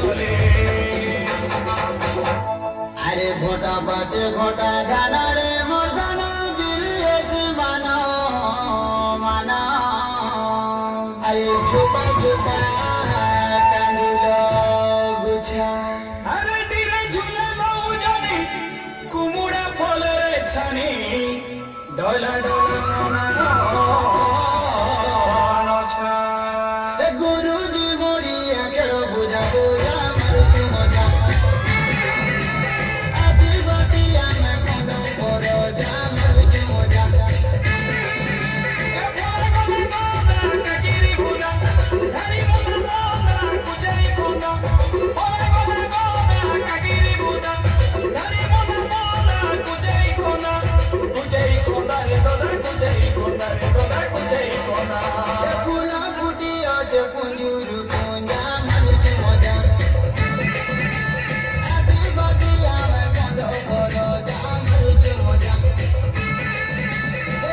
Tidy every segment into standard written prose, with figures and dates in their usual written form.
চলে আরে ঘটা বাজে ঘটা ধানা রে মোর ধানা বিরিয়েছি মানা মানা আরে ঝোপা ঝোপা কান্দিল গুছা আরে ডিরে ঝুলে লও জানি কুমুড়া ফলরে ছানি ডলা ডলা নছা গুরুজি বড়িয়া খেল বুঝা বুঝা মারুছু মজা আদিবাসী আমি খাল পর যা মারুছু মজা ফুলা ফুটি আছে পুঞ্জুরু পুঞ্জা মারুছু মজা আদিবাসী আমি খাল পর যা মারুছু মজা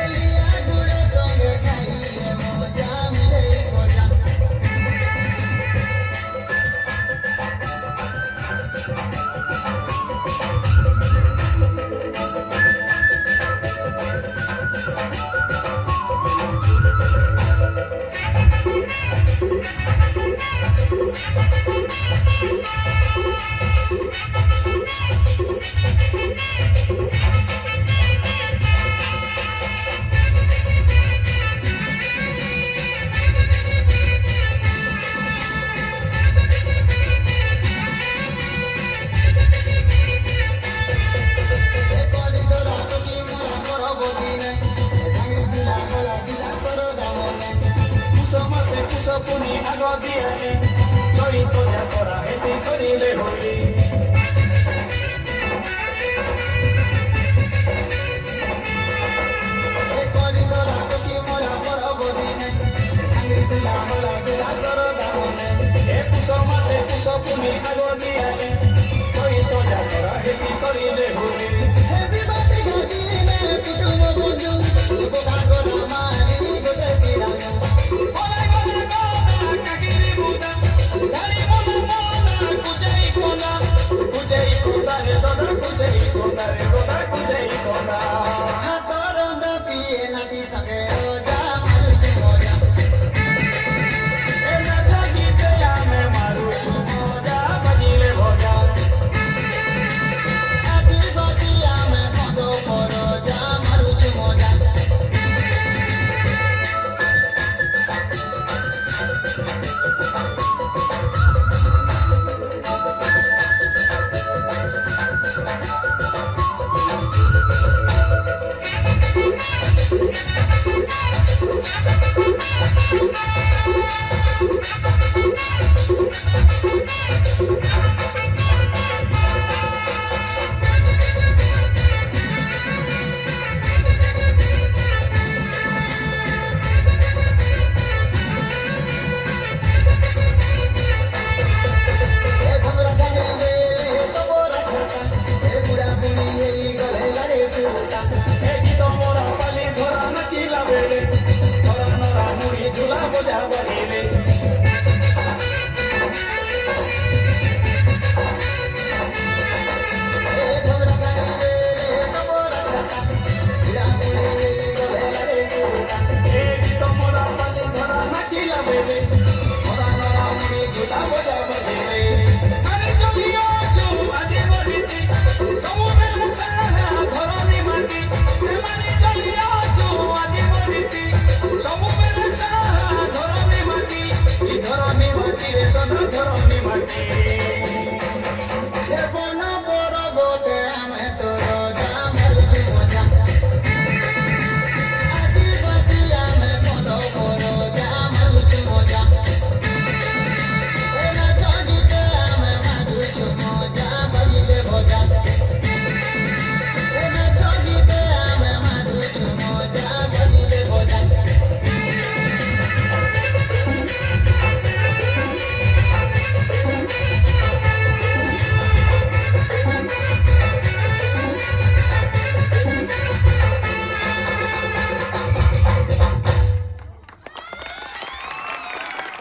এলিয়া গুড়ে সঙ্গে খাইয়ে মজা মিলে মজা কুসমাসে কুসপুনি আগ দিয়ে চরিত যা করা হেসে শরীরে হলি এ কুসমাসে কুসপুনি আগ দিয়ে চরিত যা করা হেসে শরীরে হলি Everybody go in, kutumo bonjo, kuko kango ramai.